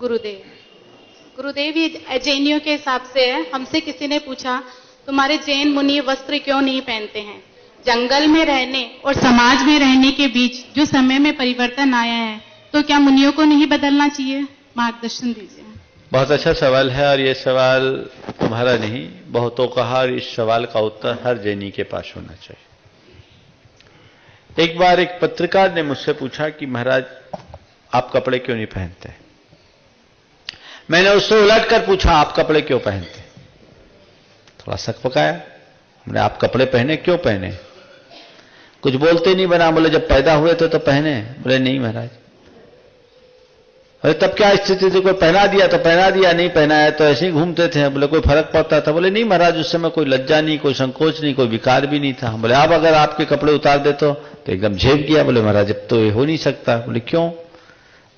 गुरुदेव। गुरुदेव, ये जैनियों के हिसाब से है। हमसे किसी ने पूछा, तुम्हारे जैन मुनि वस्त्र क्यों नहीं पहनते हैं? जंगल में रहने और समाज में रहने के बीच जो समय में परिवर्तन आया है, तो क्या मुनियों को नहीं बदलना चाहिए? मार्गदर्शन दीजिए। बहुत अच्छा सवाल है, और ये सवाल तुम्हारा नहीं, बहुतों का, और इस सवाल का उत्तर हर जैनी के पास होना चाहिए। एक बार एक पत्रकार ने मुझसे पूछा कि महाराज आप कपड़े क्यों नहीं पहनते? मैंने उससे उलट कर पूछा, आप कपड़े क्यों पहनते? थोड़ा शक पकाया। हमने आप कपड़े पहने, क्यों पहने? कुछ बोलते नहीं बना। बोले जब पैदा हुए तो पहने। बोले नहीं महाराज। अरे तब क्या स्थिति थी? कोई पहना दिया तो पहना दिया, नहीं पहनाया तो ऐसे ही घूमते थे। बोले कोई फर्क पड़ता था? बोले नहीं महाराज, उस समय कोई लज्जा नहीं, कोई संकोच नहीं, कोई विकार भी नहीं था। बोले आप अगर आपके कपड़े उतार दे तो एकदम झेप गया। बोले महाराज अब तो ये हो नहीं सकता। बोले क्यों?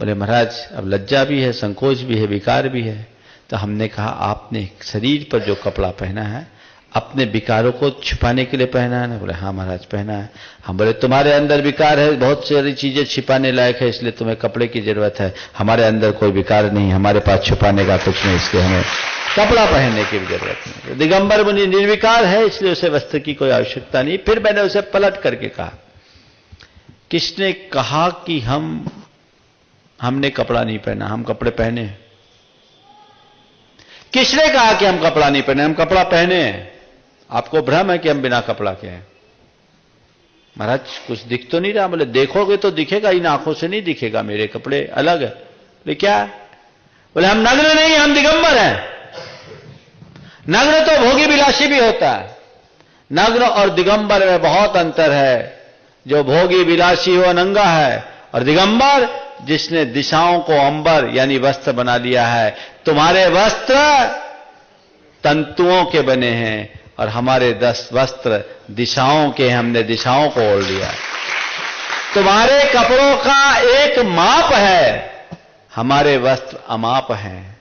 बोले महाराज अब लज्जा भी है, संकोच भी है, विकार भी है। तो हमने कहा आपने शरीर पर जो कपड़ा पहना है अपने विकारों को छिपाने के लिए पहना है ना? बोले हाँ महाराज पहना है। हम बोले तुम्हारे अंदर विकार है, बहुत सारी चीजें छिपाने लायक है, इसलिए तुम्हें कपड़े की जरूरत है। हमारे अंदर कोई विकार नहीं, हमारे पास छिपाने का कुछ नहीं, इसलिए हमें कपड़ा पहनने की भी जरूरत नहीं। दिगंबर मुनि निर्विकार है, इसलिए उसे वस्त्र की कोई आवश्यकता नहीं। फिर मैंने उसे पलट करके कहा, किसने कहा कि हमने कपड़ा नहीं पहना? हम कपड़े पहने। किसने कहा कि हम कपड़ा नहीं पहने? हम कपड़ा पहने। आपको भ्रम है कि हम बिना कपड़ा के हैं। महाराज कुछ दिख तो नहीं रहा। बोले देखोगे तो दिखेगा, इन आंखों से नहीं दिखेगा, मेरे कपड़े अलग है। बोले क्या? बोले हम नग्न नहीं, हम दिगंबर हैं। नग्न तो भोगी विलासी भी होता है, नग्न और दिगंबर में बहुत अंतर है। जो भोगी विलासी हो नंगा है, और दिगंबर जिसने दिशाओं को अंबर यानी वस्त्र बना लिया है। तुम्हारे वस्त्र तंतुओं के बने हैं और हमारे 10 वस्त्र दिशाओं के, हमने दिशाओं को ओढ़ लिया। तुम्हारे कपड़ों का एक माप है, हमारे वस्त्र अमाप हैं।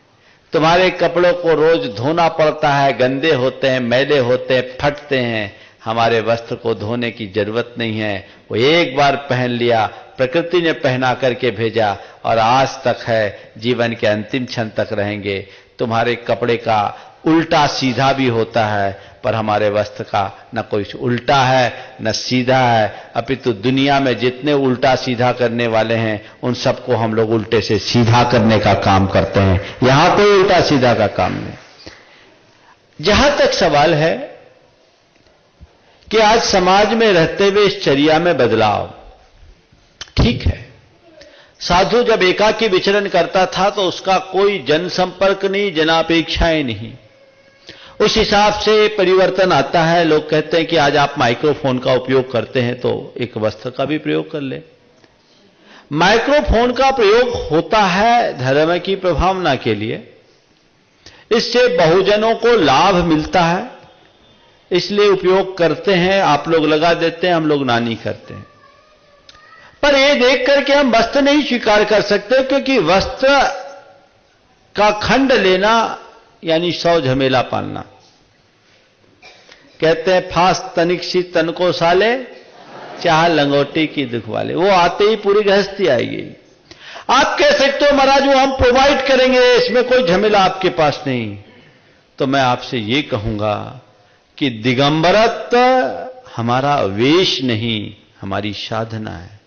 तुम्हारे कपड़ों को रोज धोना पड़ता है, गंदे होते हैं, मैले होते हैं, फटते हैं। हमारे वस्त्र को धोने की जरूरत नहीं है, वो एक बार पहन लिया, प्रकृति ने पहना करके भेजा और आज तक है, जीवन के अंतिम क्षण तक रहेंगे। तुम्हारे कपड़े का उल्टा सीधा भी होता है, पर हमारे वस्त्र का न कोई उल्टा है न सीधा है, अपितु दुनिया में जितने उल्टा सीधा करने वाले हैं उन सबको हम लोग उल्टे से सीधा करने का काम करते हैं। यहां कोई उल्टा सीधा का काम नहीं। जहां तक सवाल है कि आज समाज में रहते हुए इस चर्या में बदलाव, ठीक है, साधु जब एकाकी विचरण करता था तो उसका कोई जनसंपर्क नहीं, जनापेक्षाएं नहीं, उस हिसाब से परिवर्तन आता है। लोग कहते हैं कि आज आप माइक्रोफोन का उपयोग करते हैं तो एक वस्त्र का भी प्रयोग कर ले। माइक्रोफोन का प्रयोग होता है धर्म की प्रभावना के लिए, इससे बहुजनों को लाभ मिलता है, इसलिए उपयोग करते हैं। आप लोग लगा देते हैं, हम लोग ना नहीं करते हैं। पर यह देख करके हम वस्त्र नहीं स्वीकार कर सकते, क्योंकि वस्त्र का खंड लेना यानी 100 झमेला पालना। कहते हैं फास तनिक सी तन को साले, चाह लंगोटी की दुख वाले। वो आते ही पूरी गृहस्थी आएगी। आप कह सकते हो महाराज वो हम प्रोवाइड करेंगे, इसमें कोई झमेला आपके पास नहीं। तो मैं आपसे ये कहूंगा कि दिगंबरत्व हमारा वेश नहीं, हमारी साधना है।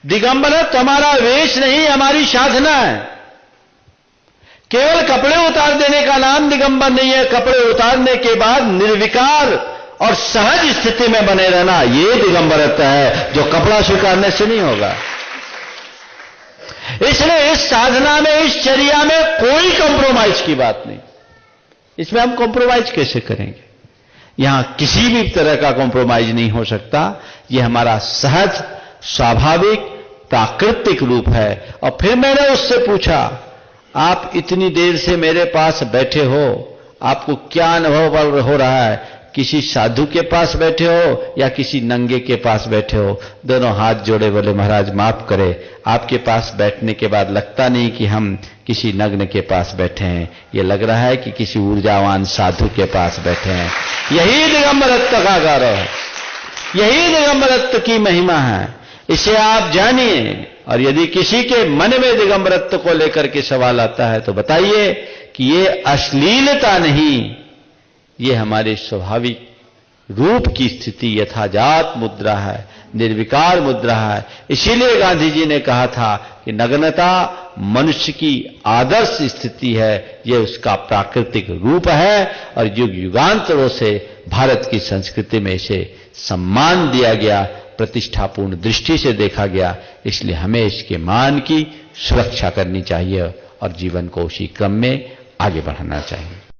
दिगंबरत्व हमारा वेश नहीं, हमारी साधना है। केवल कपड़े उतार देने का नाम दिगंबर नहीं है। कपड़े उतारने के बाद निर्विकार और सहज स्थिति में बने रहना, यह दिगंबरत्व है, जो कपड़ा स्वीकारने से नहीं होगा। इसलिए इस साधना में, इस चर्या में कोई कंप्रोमाइज की बात नहीं। इसमें हम कंप्रोमाइज कैसे करेंगे? यहां किसी भी तरह का कंप्रोमाइज नहीं हो सकता। यह हमारा सहज, स्वाभाविक, प्राकृतिक रूप है। और फिर मैंने उससे पूछा, आप इतनी देर से मेरे पास बैठे हो, आपको क्या अनुभव हो रहा है? किसी साधु के पास बैठे हो या किसी नंगे के पास बैठे हो? दोनों हाथ जोड़े, बोले महाराज माफ करें, आपके पास बैठने के बाद लगता नहीं कि हम किसी नग्न के पास बैठे हैं, ये लग रहा है कि किसी ऊर्जावान साधु के पास बैठे हैं। यही दिगंबरत्व का गौरव है, यही दिगंबरत्व की महिमा है। इसे आप जानिए और यदि किसी के मन में दिगंबरत्व को लेकर के सवाल आता है तो बताइए कि ये अश्लीलता नहीं, ये हमारे स्वाभाविक रूप की स्थिति यथाजात मुद्रा है, निर्विकार मुद्रा है। इसीलिए गांधी जी ने कहा था कि नग्नता मनुष्य की आदर्श स्थिति है, यह उसका प्राकृतिक रूप है और युग युगांतरों से भारत की संस्कृति में इसे सम्मान दिया गया, प्रतिष्ठापूर्ण दृष्टि से देखा गया। इसलिए हमें इसके मान की सुरक्षा करनी चाहिए और जीवन को उसी क्रम में आगे बढ़ाना चाहिए।